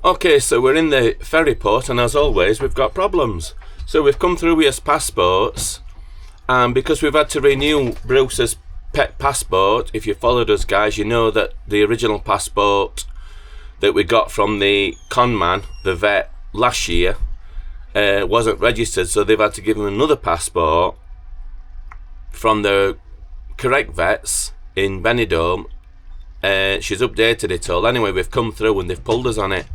Okay, so we're in the ferry port, and as always, we've got problems. So we've come through with his passports, and because we've had to renew Bruce's pet passport, if you followed us, guys, you know that the original passport that we got from the con man, the vet, last year, wasn't registered, so they've had to give him another passport from the correct vets in Benidorm. She's updated it all. Anyway, we've come through and they've pulled us on it.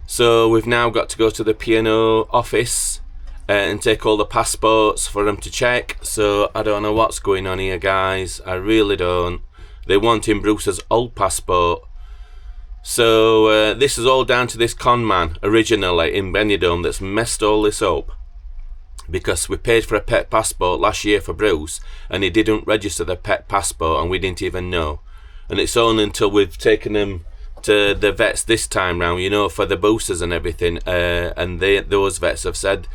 So we've now got to go to the P&O office and take all the passports for them to check. So I don't know what's going on here, guys. I really don't. They want in Bruce's old passport. So this is all down to this con man originally in Benidorm that's messed all this up. Because we paid for a pet passport last year for Bruce and he didn't register the pet passport and we didn't even know. And it's only until we've taken him to the vets this time round, you know, for the boosters and everything, and those vets have said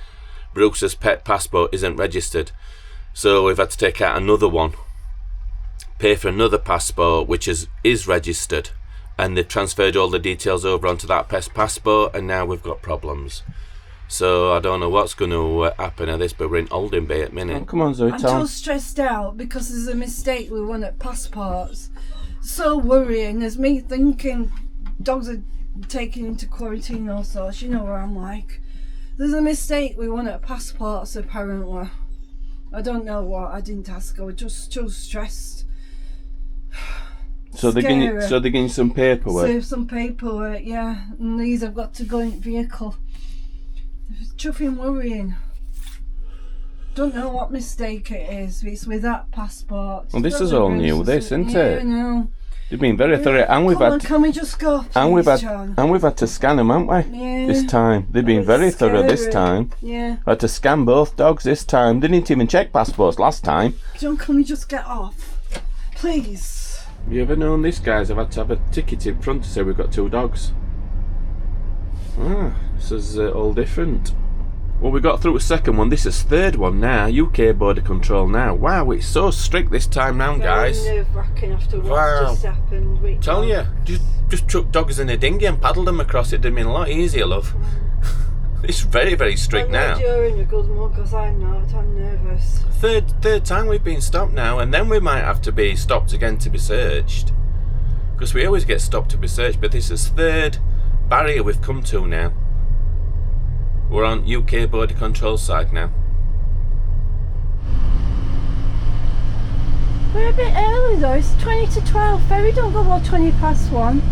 Bruce's pet passport isn't registered. So we've had to take out another one, pay for another passport which is registered, and they've transferred all the details over onto that pet passport, and now we've got problems. So I don't know what's going to happen at this, but we're in Holding Bay at the minute. Oh, come on, Zoe. I'm so stressed out because there's a mistake with one at passports. So worrying. There's me thinking dogs are taken into quarantine or sorts. You know where I'm like. There's a mistake with one at passports apparently. I don't know what. I didn't ask. I was just too stressed. So they're getting some paperwork. So some paperwork, yeah. And these have got to go in vehicle. It's chuffing worrying. Don't know what mistake it is. It's with that passport. Well, this is all new, this, isn't it? I know. They've been very thorough, and we've had. Can we just go? Please, and we've had, John? and we've had to scan them, haven't we? Yeah. This time they've been very thorough. This time, yeah. had to scan both dogs this time. They didn't even check passports last time. John, can we just get off, please? You ever known these guys have had to have a ticket in front to say we've got two dogs? Ah, this is all different. Well, we got through a second one. This is third one now. UK border control now. Wow, it's so strict this time round, guys. Very nerve-wracking after what's just happened. Tell you, just chuck dogs in a dinghy and paddle them across. It'd have been a lot easier, love. It's very, very strict now. You're in a good mood because I'm not. I'm nervous. Third time we've been stopped now, and then we might have to be stopped again to be searched. Because we always get stopped to be searched, but this is third barrier we've come to now. We're on UK border control side now. We're a bit early though. It's 20 to 12. Ferry don't go till 20 past 1.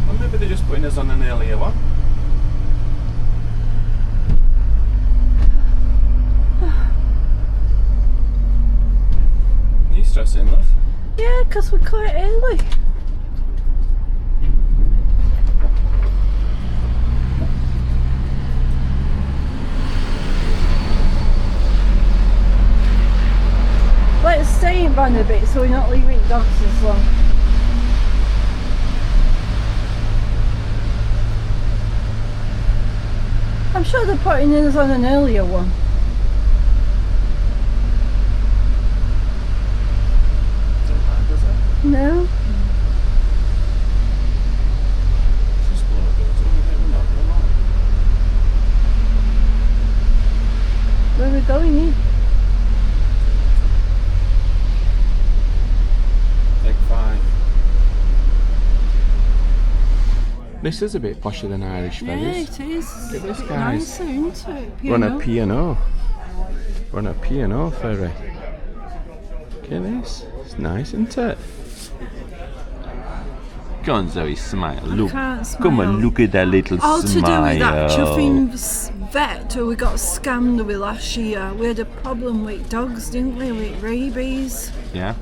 Well, maybe they're just putting us on an earlier one. Are you stressing, love? Yeah, because we're quite early. Let's stay in van a bit so we're not leaving dogs as long. I'm sure they're putting us on an earlier one. No? Where are we going in? This is a bit posher than Irish ferries. Yeah, it is. Look at this, It's guys. nicer, isn't it? We're on a P&O. We're on a P&O ferry. Look at this. It's nice, isn't it? Go on, Zoe, smile. Look. Can't smile. Come on, look at that little All smile. to do with that chuffing vet who we got scammed with last year. We had a problem with dogs, didn't we? With rabies. Yeah.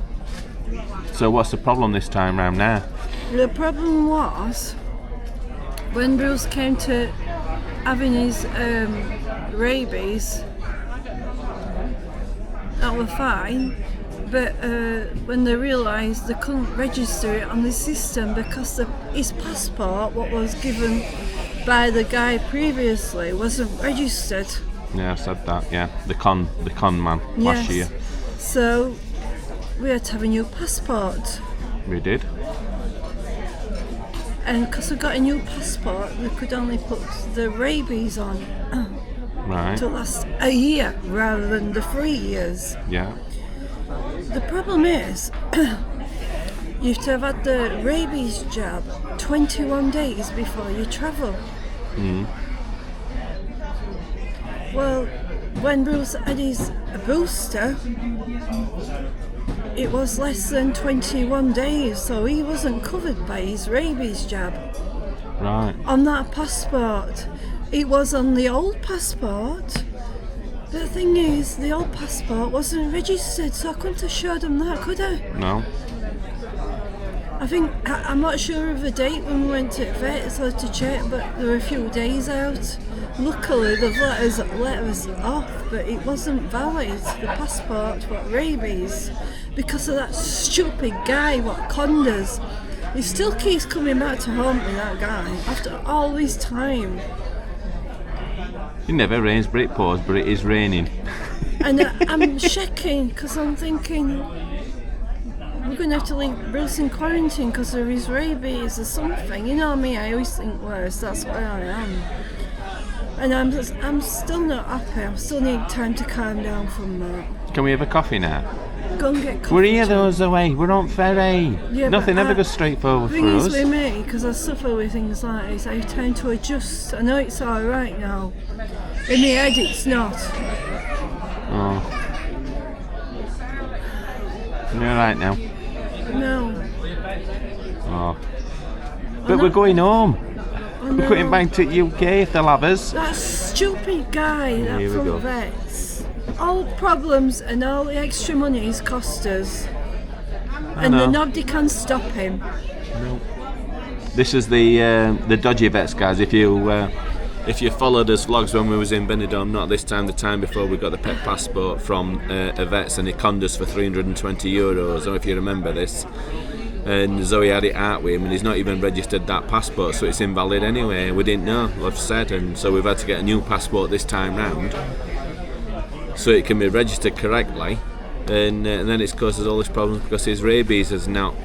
So what's the problem this time round now? The problem was when Bruce came to having his rabies, that was fine, but when they realised they couldn't register it on the system because his passport, what was given by the guy previously, wasn't registered. Yeah, I said that, yeah. The con man last year. So we had to have a new passport. We did. And because I got a new passport, we could only put the rabies on Right. to last a year rather than the 3 years. Yeah. The problem is, you have to have had the rabies jab 21 days before you travel. Well, when Bruce had his booster, it was less than 21 days, so he wasn't covered by his rabies jab. Right. On that passport. It was on the old passport. But the thing is, the old passport wasn't registered, so I couldn't have showed them that, could I? No. I'm not sure of the date when we went to the vet, so I had to check, but there were a few days out. Luckily, they've let us off, but it wasn't valid, the passport for rabies, because of that stupid guy what conned us. He still keeps coming back to haunt me, that guy, after all this time. It never rains but it pours, but it is raining. And I'm shaking because I'm thinking we're going to have to leave Bruce in quarantine because of his rabies or something. You know me, I always think worse, that's where I am. And I'm still not happy, I still need time to calm down from that. Can we have a coffee now? Go and get coffee. We're here though, Zoe. We're on ferry. Yeah, Nothing ever goes straightforward for us. The thing is with me, because I suffer with things like this, I have time to adjust. I know it's alright now. In my head it's not. Oh. You're alright now? No. Oh. But we're going home. We're going back to UK if they'll have us. That stupid guy, that Here we go. front vets. All problems and all the extra money he's cost us. And nobody can stop him. No. This is the dodgy vets, guys. If you followed us vlogs when we was in Benidorm, not this time, the time before, we got the pet passport from a vets and it conned us for €320. I don't know if you remember this. And Zoe had it out with him and he's not even registered that passport, so it's invalid anyway. We didn't know, I've said, and so we've had to get a new passport this time round so it can be registered correctly. And then it's caused us all these problems because his rabies is not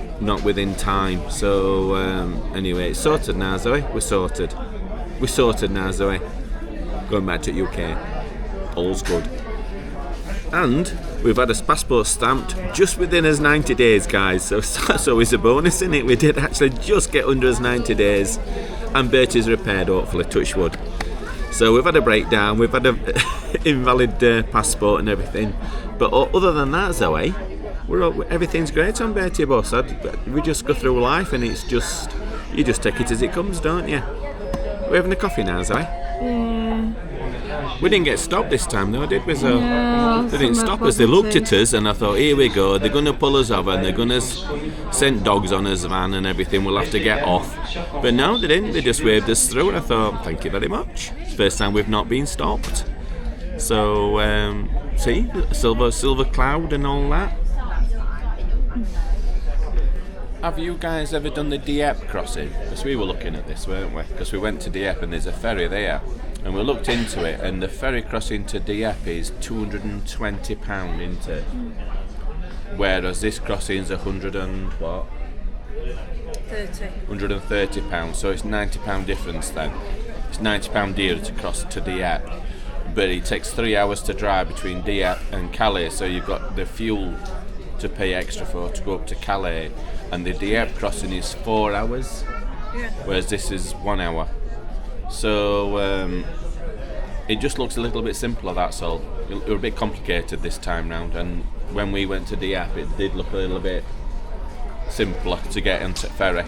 within time. So anyway, it's sorted now, Zoe. We're sorted now, Zoe. Going back to UK. All's good. And we've had a passport stamped just within us 90 days, guys. So it's a bonus, isn't it? We did actually just get under us 90 days. And Bertie's repaired, hopefully, touch wood. So we've had a breakdown, we've had a invalid passport and everything. But other than that, Zoe, everything's great on Bertie Bus. We just go through life and it's just, you just take it as it comes, don't you? We're having a coffee now, Zoe. We didn't get stopped this time though, did we, Zoe? No, they didn't stop us, they looked at us and I thought, here we go, they're going to pull us over and they're going to send dogs on us van and everything, we'll have to get off. But no, they didn't, they just waved us through and I thought, thank you very much. It's the first time we've not been stopped. So, see, silver cloud and all that. Have you guys ever done the Dieppe crossing? Because we were looking at this, weren't we? Because we went to Dieppe and there's a ferry there. And we looked into it and the ferry crossing to Dieppe is £220 into it. Whereas this crossing's £130, so it's £90 difference then. It's £90 dearer to cross to Dieppe. But it takes 3 hours to drive between Dieppe and Calais, so you've got the fuel to pay extra for to go up to Calais. And the Dieppe crossing is 4 hours, whereas this is 1 hour. So it just looks a little bit simpler, that's all. It was a bit complicated this time round, and when we went to Dieppe it did look a little bit simpler to get into ferry.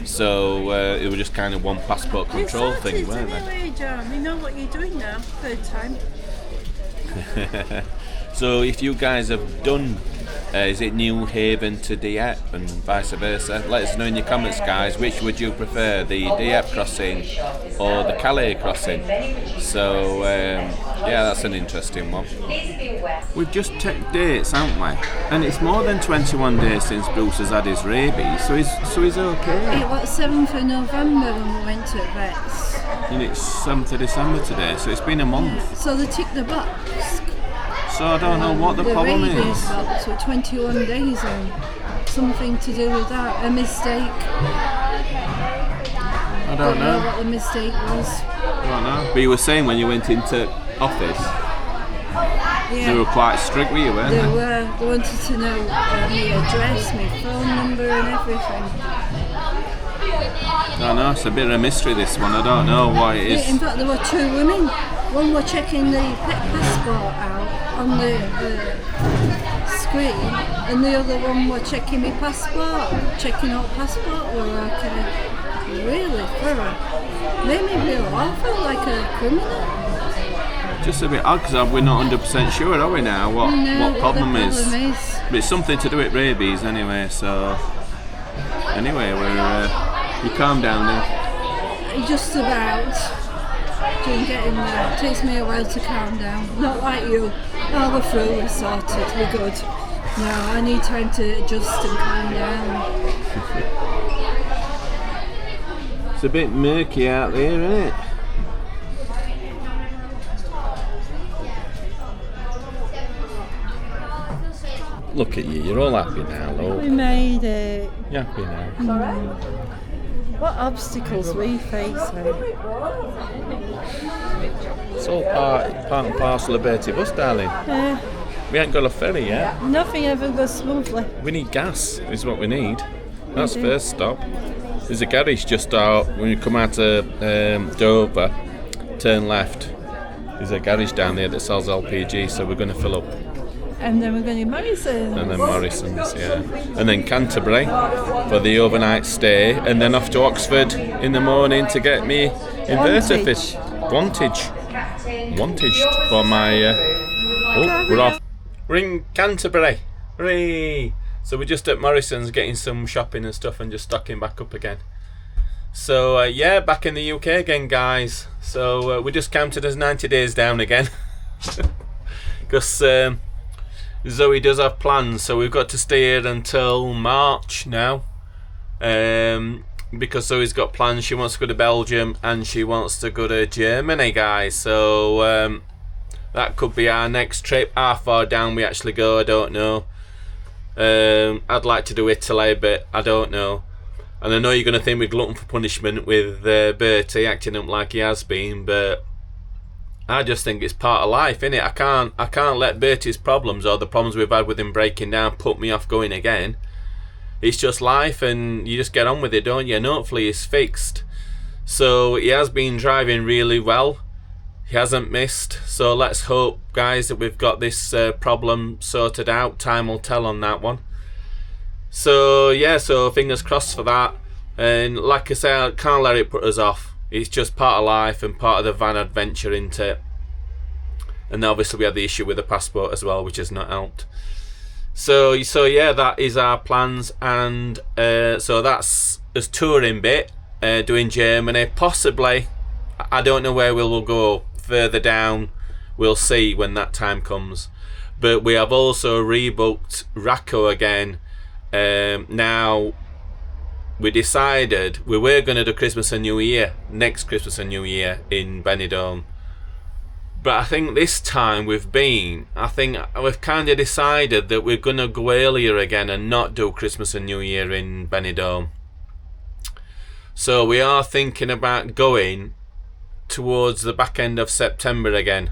So it was just kind of one passport control thing, weren't they? John, you know what you're doing now, third time. So if you guys have done, is it New Haven to Dieppe and vice versa? Let us know in your comments, guys, which would you prefer, the Dieppe crossing or the Calais crossing? So yeah, that's an interesting one. We've just checked dates, haven't we? And it's more than 21 days since Bruce has had his rabies, so he's okay. It was 7th of November when we went to vets. And it's 7th of December today, so it's been a month. So they ticked the box. So I don't know what the problem is. The rabies box with 21 days on. Something to do with that, a mistake. don't know. what the mistake was. I don't know. But you were saying when you went into office, Yeah. they were quite strict with you, weren't They they? were. They wanted to know my address, my phone number, and everything. I don't know. It's a bit of a mystery, this one. I don't know what it Yeah, in is. fact, there were two women. One were checking the pet passport out on the screen, and the other one were checking my passport, checking out passport. Were really thorough. Made me feel awful, like a criminal. Just a bit odd because we're not 100% sure, are we now, what No, problem the is? problem is. But it's something to do with rabies anyway, so... Anyway, you calm down now. Just about. Getting there. It takes me a while to calm down. Not like you. Oh, we're through, we're sorted, we're good. No, I need time to adjust and calm down. It's a bit murky out there, isn't it? Look at you, you're all happy now, look. We made it. You're happy now. What obstacles we face, It's all part and parcel of Bertie Bus, darling. We ain't got a ferry yet. Nothing ever goes smoothly. We need gas, is what we need. That's do. first stop. There's a garage just out, when you come out of Dover, turn left. There's a garage down there that sells LPG, so we're going to fill up. And then we're going to Morrison's. And then Morrison's, yeah. And then Canterbury for the overnight stay, and then off to Oxford in the morning to get me inverter fish. Wantage for my... we're off. We're in Canterbury. Hooray! So we're just at Morrison's getting some shopping and stuff and just stocking back up again. So yeah, back in the UK again, guys. So we just counted as 90 days down again. Because... Zoe does have plans, so we've got to stay here until March now, because Zoe's got plans. She wants to go to Belgium and she wants to go to Germany, guys, so that could be our next trip. How far down we actually go, I don't know. I'd like to do Italy, but I don't know. And I know you're going to think we're glutton for punishment with Bertie acting up like he has been, but I just think it's part of life, innit? I can't let Bertie's problems or the problems we've had with him breaking down put me off going again. It's just life, and you just get on with it, don't you? And hopefully it's fixed. So he has been driving really well. He hasn't missed. So let's hope, guys, that we've got this problem sorted out. Time will tell on that one. So yeah, so fingers crossed for that. And like I say, I can't let it put us off. It's just part of life and part of the van adventure, isn't it? And obviously we had the issue with the passport as well, which has not helped. So yeah, that is our plans, and so that's us touring bit, doing Germany. Possibly, I don't know where we'll go further down. We'll see when that time comes. But we have also rebooked Racco again. Now, we decided we were going to do Christmas and New Year, next Christmas and New Year in Benidorm. But I think this time we've kind of decided that we're going to go earlier again and not do Christmas and New Year in Benidorm. So we are thinking about going towards the back end of September again,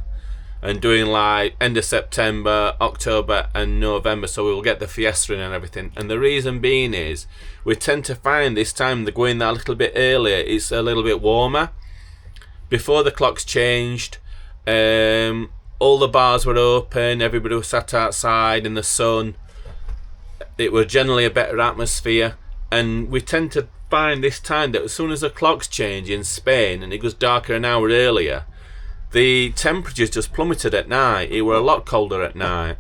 and doing like end of September, October and November, so we'll get the fiesta in and everything. And the reason being is we tend to find this time they're going that a little bit earlier, it's a little bit warmer. Before the clocks changed, all the bars were open, everybody was sat outside in the sun. It was generally a better atmosphere, and we tend to find this time that as soon as the clocks change in Spain and it goes darker an hour earlier, the temperatures just plummeted at night. It were a lot colder at night.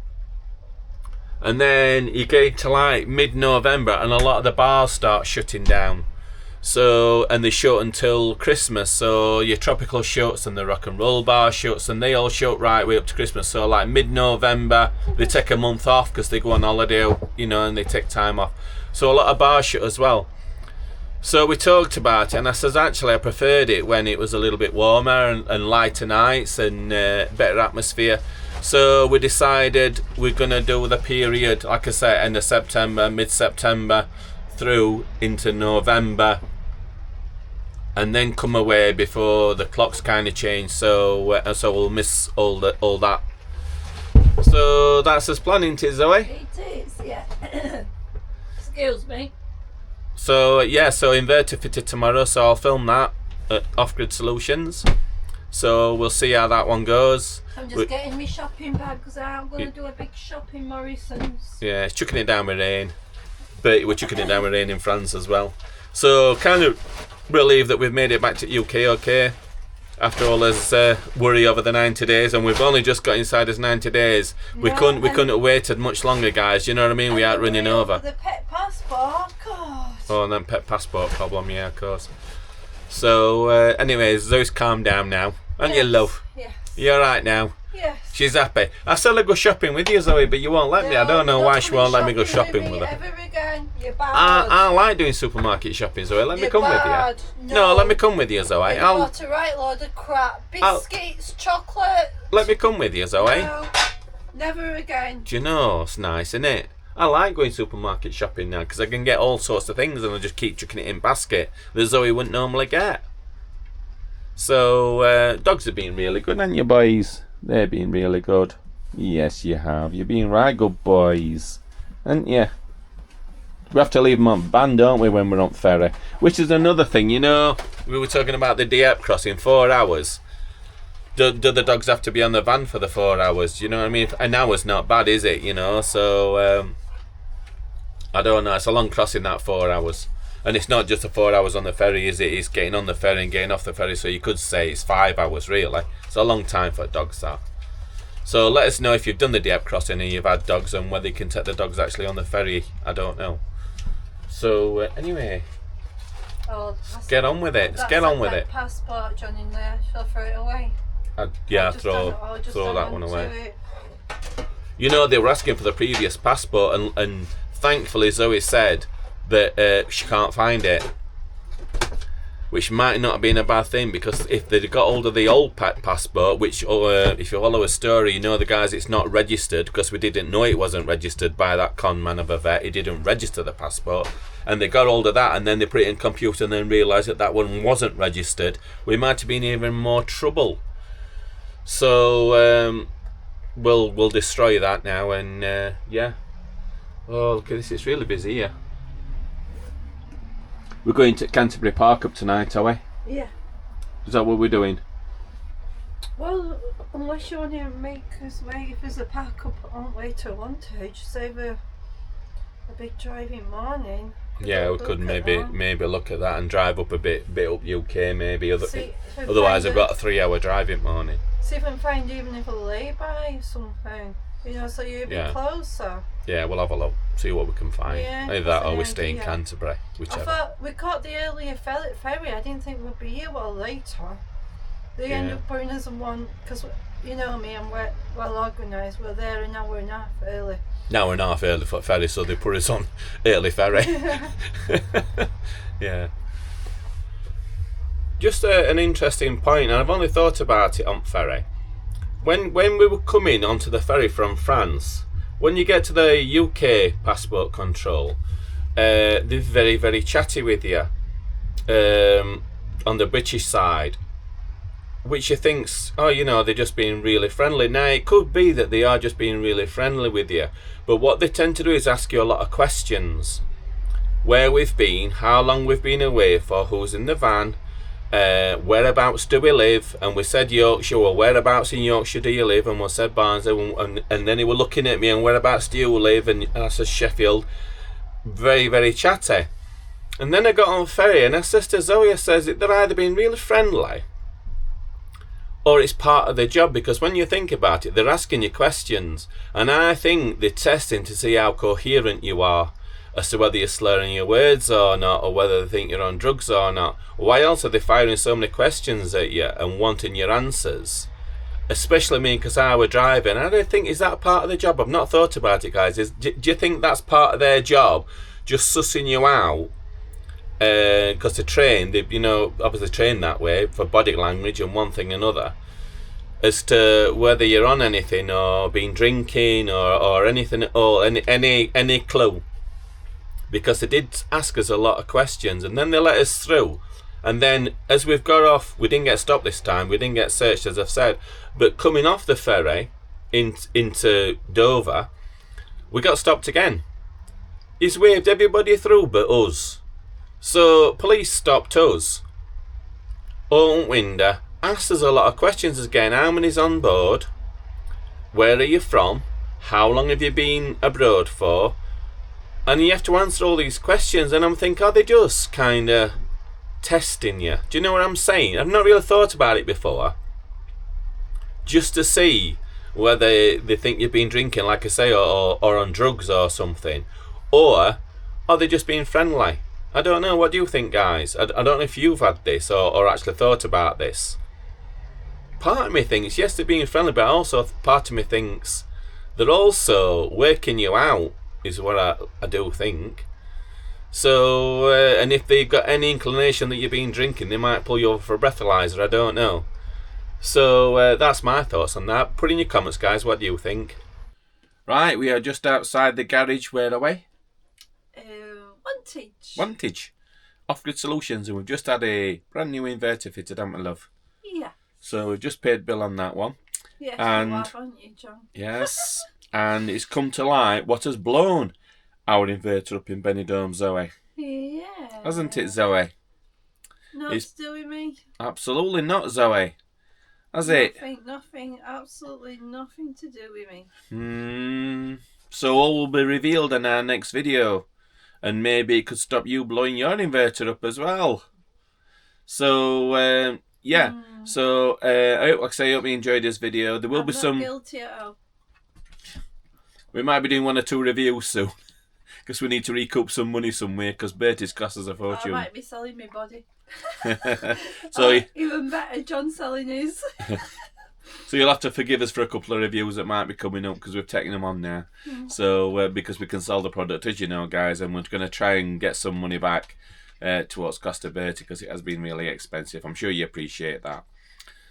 And then you get to like mid-November and a lot of the bars start shutting down. So, and they shut until Christmas. So your tropical shuts and the rock and roll bar shuts, and they all shut right way up to Christmas. So like mid-November, they take a month off because they go on holiday, you know, and they take time off. So a lot of bars shut as well. So we talked about it, and I says actually I preferred it when it was a little bit warmer and lighter nights and better atmosphere. So we decided we're going to do the period, like I say, end of September, mid-September through into November. and then come away before the clocks kind of change. So we'll miss all that. So that's us planning, to Zoe. It is, yeah. Excuse me. So yeah, so inverter fitted tomorrow. So I'll film that at Off Grid Solutions. So we'll see how that one goes. I'm just getting my shopping bag because I'm going to do a big shop in Morrison's. Yeah, it's chucking it down with rain. But we're chucking it down with rain in France as well. So kind of relieved that we've made it back to UK okay. After all this worry over the 90 days, and we've only just got inside us 90 days. We couldn't have waited much longer, guys. You know what I mean? We aren't running over. The pet passport, God. Oh, and then pet passport problem, yeah, of course. So, anyways, Zoe's calmed down now. Aren't you, love? Yes. You alright now? Yes. She's happy. I said I'd go shopping with you, Zoe, but you won't let me. I don't know why she won't let me go shopping with her. Ever again. You're bad. I like doing supermarket shopping, Zoe. Let me come with you. No, let me come with you, Zoe. You've got a right load of crap. Biscuits, chocolate. Let me come with you, Zoe. No, never again. Do you know, it's nice, isn't it? I like going supermarket shopping now because I can get all sorts of things and I just keep chucking it in basket that Zoe wouldn't normally get. So, dogs have been really good, haven't you, boys? They've been really good. Yes, you have. You've been right good boys, haven't you? We have to leave them on van, don't we, when we're on ferry? Which is another thing, you know. We were talking about the Dieppe crossing, 4 hours. Do the dogs have to be on the van for the 4 hours? You know what I mean? An hour's not bad, is it? You know, so I don't know. It's a long crossing, that 4 hours. And it's not just the 4 hours on the ferry, is it? It's getting on the ferry and getting off the ferry. So you could say it's 5 hours, really. It's a long time for dogs, that. So let us know if you've done the Dieppe crossing and you've had dogs and whether you can take the dogs actually on the ferry. I don't know. So anyway, let's get on with it. Let's get on with it. Passport, John, in there. Shall I throw it away? Throw that one away. You know, they were asking for the previous passport, and thankfully Zoe said that she can't find it, which might not have been a bad thing, because if they'd got hold of the old passport, which if you follow a story, you know, the guys, it's not registered, because we didn't know it wasn't registered by that con man of a vet. He didn't register the passport, and they got hold of that, and then they put it in computer and then realised that one wasn't registered. We might have been even more trouble. So we'll destroy that now, and yeah. Oh, look at this, it's really busy here. We're going to Canterbury Park up tonight, are we? Yeah. Is that what we're doing? Well, unless you want to make us wait, if there's a park up on way to Wantage, save a big driving morning. Yeah, we could maybe look at that and drive up a bit up UK maybe. Otherwise, I've got a 3-hour driving morning. See if I can find even if a lay-by something, you know, so you'd be closer. Yeah, we'll have a look, see what we can find. Yeah, either that or we stay in Canterbury, whichever. I thought we caught the earlier ferry. I didn't think we'd be here well later. They end up putting us on one, because you know me, I'm well organised. We're there an hour and a half early. An hour and a half early for ferry, so they put us on early ferry. Yeah. Just an interesting point, and I've only thought about it on ferry. When we were coming onto the ferry from France, when you get to the UK passport control, they're very, very chatty with you on the British side, which you think's, oh, you know, they're just being really friendly. Now, it could be that they are just being really friendly with you, but what they tend to do is ask you a lot of questions. Where we've been, how long we've been away for, who's in the van, whereabouts do we live, and we said Yorkshire. Well, whereabouts in Yorkshire do you live? And we said Barnsley, and then he were looking at me, and whereabouts do you live? And I said Sheffield. Very, very chatty. And then I got on ferry, and our sister Zoe says that they're either being really friendly or it's part of their job, because when you think about it, they're asking you questions, and I think they're testing to see how coherent you are as to whether you're slurring your words or not, or whether they think you're on drugs or not. Why else are they firing so many questions at you and wanting your answers? Especially me, because I were driving. I don't think, is that part of the job? I've not thought about it, guys. Do you think that's part of their job, just sussing you out? Because they're trained, you know, obviously trained that way for body language and one thing and another, as to whether you're on anything or been drinking or anything at all, any clue. Because they did ask us a lot of questions, and then they let us through, And then as we've got off, we didn't get stopped this time, we didn't get searched as I've said, but coming off the ferry into Dover, we got stopped again. He's waved everybody through but us. So police stopped us, opened window, asked us a lot of questions again. How many's on board? Where are you from? How long have you been abroad for? And you have to answer all these questions, and I'm thinking, are they just kind of testing you? Do you know what I'm saying? I've not really thought about it before. Just to see whether they think you've been drinking, like I say, or on drugs or something. Or are they just being friendly? I don't know. What do you think, guys? I don't know if you've had this or actually thought about this. Part of me thinks, yes, they're being friendly, but also part of me thinks they're also working you out, is what I do think. So, and if they've got any inclination that you've been drinking, they might pull you over for a breathalyzer, I don't know. So, that's my thoughts on that. Put in your comments, guys, what do you think? Right, we are just outside the garage. Where are we? Wantage. Off-grid Solutions, and we've just had a brand new inverter fitted, haven't we, love? Yeah. So we've just paid bill on that one. Yes, and you have, haven't you, John? Yes, and it's come to light what has blown our inverter up in Benidorm, Zoe. Yeah. Hasn't it, Zoe? No, it's doing me. Absolutely not, Zoe. Has it? Nothing, absolutely nothing to do with me. So all will be revealed in our next video. And maybe it could stop you blowing your inverter up as well. So, yeah. So, I hope you enjoyed this video. There will be some... guilty at all. We might be doing 1 or 2 reviews soon. Because we need to recoup some money somewhere. Because Bertie's cost us a fortune. I might be selling my body. So even better, John selling his. So you'll have to forgive us for a couple of reviews that might be coming up because we've taken them on now. So because we can sell the product, as you know, guys, and we're going to try and get some money back towards cost of Bertie because it has been really expensive. I'm sure you appreciate that.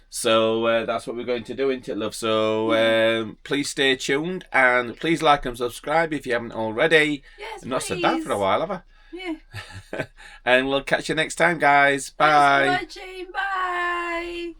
So that's what we're going to do, isn't it, love? So please stay tuned and please like and subscribe if you haven't already. Yes, I've not said that for a while, have I? Yeah. And we'll catch you next time, guys. Bye. Thanks for watching. Bye.